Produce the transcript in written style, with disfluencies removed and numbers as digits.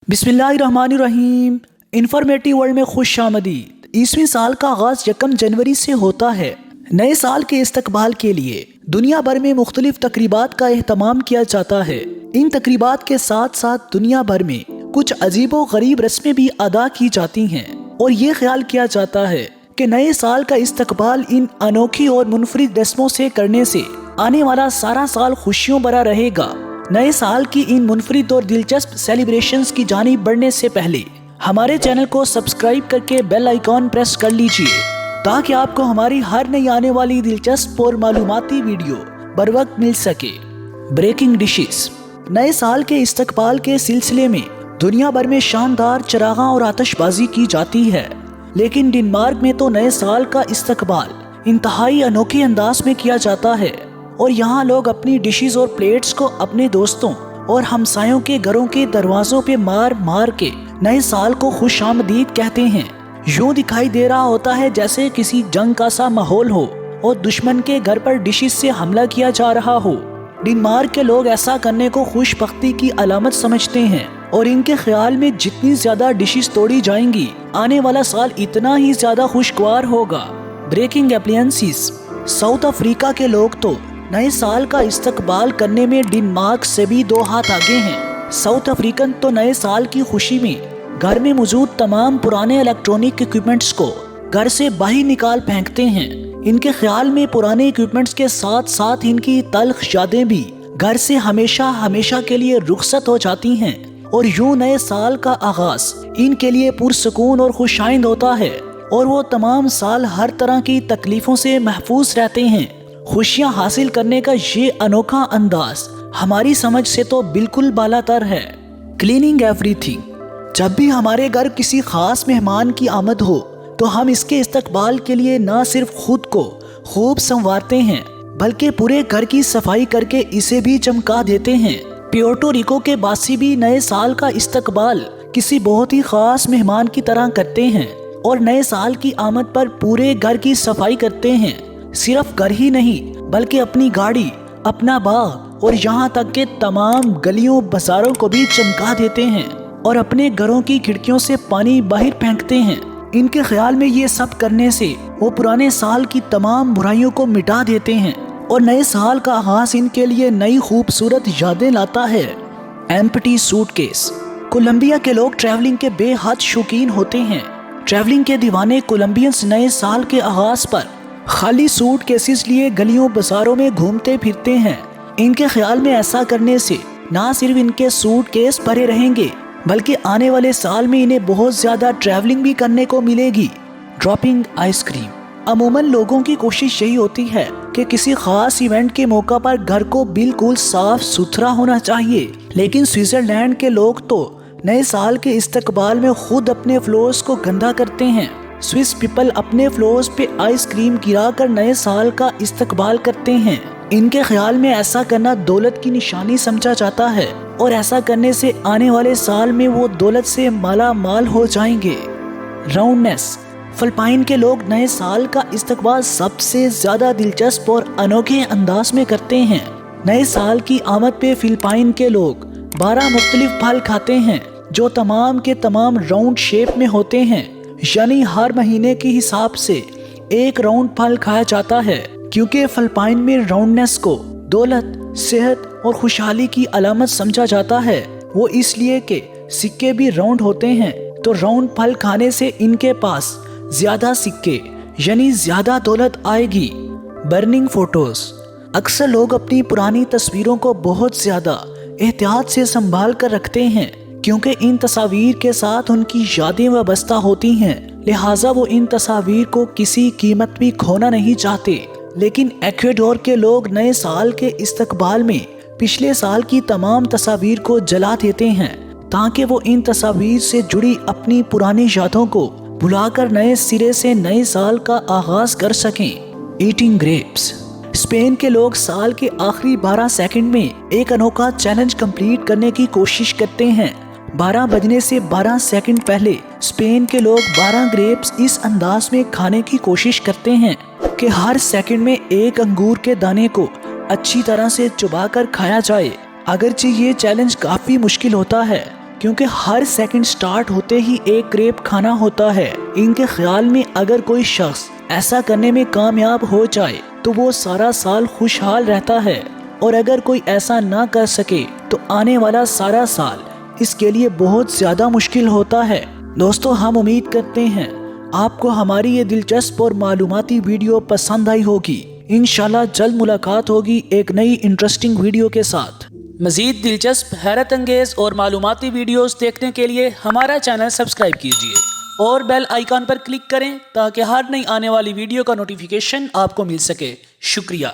बिस्मिल्लाहिर्रहमानिर्रहीम। Informative world में खुश आमदीद। 21वीं साल का आगाज 1 जनवरी से होता है। नए साल के इस्तकबाल के लिए दुनिया भर में मुख्तलिफ तकरीबात का एहतमाम किया जाता है। इन तकरीबात के साथ साथ दुनिया भर में कुछ अजीबो गरीब रस्में भी अदा की जाती हैं और ये ख्याल किया जाता है कि नए साल का इस्तकबाल इन अनोखी और मुनफरिद रस्मों से करने से आने वाला सारा साल खुशियों भरा रहेगा। नए साल की इन मुनफरिद और दिलचस्प सेलिब्रेशंस की जानिब बढ़ने से पहले हमारे चैनल को सब्सक्राइब करके बेल आइकॉन प्रेस कर लीजिए ताकि आपको हमारी हर नई आने वाली दिलचस्प और मालूमाती वीडियो बर वक्त मिल सके। Breaking dishes. नए साल के इस्तकबाल के सिलसिले में दुनिया भर में शानदार चरागां और आतिशबाजी की जाती है, लेकिन डेनमार्क में तो नए साल का इस्तकबाल इंतहाई अनोखे अंदाज में किया जाता है और यहाँ लोग अपनी डिशेस और प्लेट्स को अपने दोस्तों और हमसायों के घरों के दरवाजों पे मार मार के नए साल को खुश आमदीद कहते हैं। यूं दिखाई दे रहा होता है जैसे किसी जंग का सा माहौल हो और दुश्मन के घर पर डिशेस से हमला किया जा रहा हो। डेनमार्क के लोग ऐसा करने को खुशबख्ती की अलामत समझते हैं और इनके ख्याल में जितनी ज्यादा डिशेस तोड़ी जाएंगी आने वाला साल इतना ही ज्यादा खुशगवार होगा। Breaking appliances. साउथ अफ्रीका के लोग तो नए साल का इस्तकबाल करने में डेनमार्क से भी दो हाथ आगे हैं। साउथ अफ्रीकन तो नए साल की खुशी में घर में मौजूद तमाम पुराने इलेक्ट्रॉनिक इक्विपमेंट्स को घर से बाहर निकाल फेंकते हैं। इनके ख्याल में पुराने इक्विपमेंट्स के साथ साथ इनकी तल्ख यादें भी घर से हमेशा हमेशा के लिए रुखसत हो जाती हैं और यूं नए साल का आगाज इनके लिए पुरसकून और खुशाइंद होता है और वो तमाम साल हर तरह की तकलीफों से महफूज रहते हैं। खुशियां हासिल करने का ये अनोखा अंदाज हमारी समझ से तो बिल्कुल बालातर है। Cleaning everything. जब भी हमारे घर किसी खास मेहमान की आमद हो तो हम इसके इस्तकबाल के लिए न सिर्फ खुद को खूब संवारते हैं बल्कि पूरे घर की सफाई करके इसे भी चमका देते हैं। प्यूर्टो रिको के बासी भी नए साल का इस्तकबाल किसी बहुत ही खास मेहमान की तरह करते हैं और नए साल की आमद पर पूरे घर की सफाई करते हैं। सिर्फ घर ही नहीं बल्कि अपनी गाड़ी, अपना बाग और यहाँ तक के तमाम गलियों बाजारों को भी चमका देते हैं और अपने घरों की खिड़कियों से पानी बाहर फेंकते हैं। इनके ख्याल में ये सब करने से वो पुराने साल की तमाम बुराइयों को मिटा देते हैं और नए साल का आगाज इनके लिए नई खूबसूरत यादें लाता है। Empty suitcase. कोलंबिया के लोग ट्रैवलिंग के बेहद शौकीन होते हैं। ट्रैवलिंग के दीवाने कोलंबियंस नए साल के आगाज पर खाली सूटकेसेस लिए गलियों बाजारों में घूमते फिरते हैं। इनके ख्याल में ऐसा करने से ना सिर्फ इनके सूटकेस भरे रहेंगे बल्कि आने वाले साल में इन्हें बहुत ज्यादा ट्रैवलिंग भी करने को मिलेगी। Dropping ice cream. अमूमन लोगों की कोशिश यही होती है कि किसी खास इवेंट के मौका पर घर को बिल्कुल साफ सुथरा होना चाहिए, लेकिन स्विट्जरलैंड के लोग तो नए साल के इस्तकबाल में खुद अपने फ्लोर्स को गंदा करते हैं। स्विस पीपल अपने फ्लोर्स पे आइसक्रीम गिराकर नए साल का इस्तकबाल करते हैं। इनके ख्याल में ऐसा करना दौलत की निशानी समझा जाता है और ऐसा करने से आने वाले साल में वो दौलत से माला माल हो जाएंगे। राउंडनेस। फिलिपाइन के लोग नए साल का इस्तकबाल सबसे ज्यादा दिलचस्प और अनोखे अंदाज में करते हैं। नए साल की आमद पे फिलिपाइन के लोग 12 मुख्तलिफ फल खाते हैं जो तमाम के तमाम राउंड शेप में होते हैं, यानी हर महीने के हिसाब से एक राउंड फल खाया जाता है। क्योंकि फिलिपाइन में राउंडनेस को दौलत, सेहत और खुशहाली की अलामत समझा जाता है, वो इसलिए कि सिक्के भी राउंड होते हैं, तो राउंड फल खाने से इनके पास ज्यादा सिक्के यानी ज्यादा दौलत आएगी। Burning photos. अक्सर लोग अपनी पुरानी तस्वीरों को बहुत ज्यादा एहतियात से संभाल कर रखते हैं क्योंकि इन तस्वीर के साथ उनकी यादें वाबस्ता होती हैं, लिहाजा वो इन तस्वीर को किसी कीमत भी खोना नहीं चाहते। लेकिन एक्वाडोर के लोग नए साल के इस्तकबाल में पिछले साल की तमाम तस्वीर को जला देते हैं ताकि वो इन तस्वीर से जुड़ी अपनी पुरानी यादों को भुलाकर नए सिरे से नए साल का आगाज कर सकें। Eating grapes. स्पेन के लोग साल के आखिरी 12 सेकंड में एक अनोखा चैलेंज कंप्लीट करने की कोशिश करते हैं। 12 बजने से 12 सेकंड पहले स्पेन के लोग 12 ग्रेप्स इस अंदाज में खाने की कोशिश करते हैं कि हर सेकंड में एक अंगूर के दाने को अच्छी तरह से चबाकर खाया जाए। अगरचे ये चैलेंज काफी मुश्किल होता है کیونکہ ہر سیکنڈ سٹارٹ ہوتے ہی ایک گریپ کھانا ہوتا ہے۔ ان کے خیال میں اگر کوئی شخص ایسا کرنے میں کامیاب ہو جائے تو وہ سارا سال خوشحال رہتا ہے، اور اگر کوئی ایسا نہ کر سکے تو آنے والا سارا سال اس کے لیے بہت زیادہ مشکل ہوتا ہے۔ دوستو، ہم امید کرتے ہیں آپ کو ہماری یہ دلچسپ اور معلوماتی ویڈیو پسند آئی ہوگی۔ انشاءاللہ جلد ملاقات ہوگی ایک نئی انٹرسٹنگ ویڈیو کے ساتھ۔ مزید دلچسپ، حیرت انگیز اور معلوماتی ویڈیوز دیکھنے کے لیے ہمارا چینل سبسکرائب کیجیے اور بیل آئیکن پر کلک کریں تاکہ ہر نئی آنے والی ویڈیو کا نوٹیفیکیشن آپ کو مل سکے۔ شکریہ۔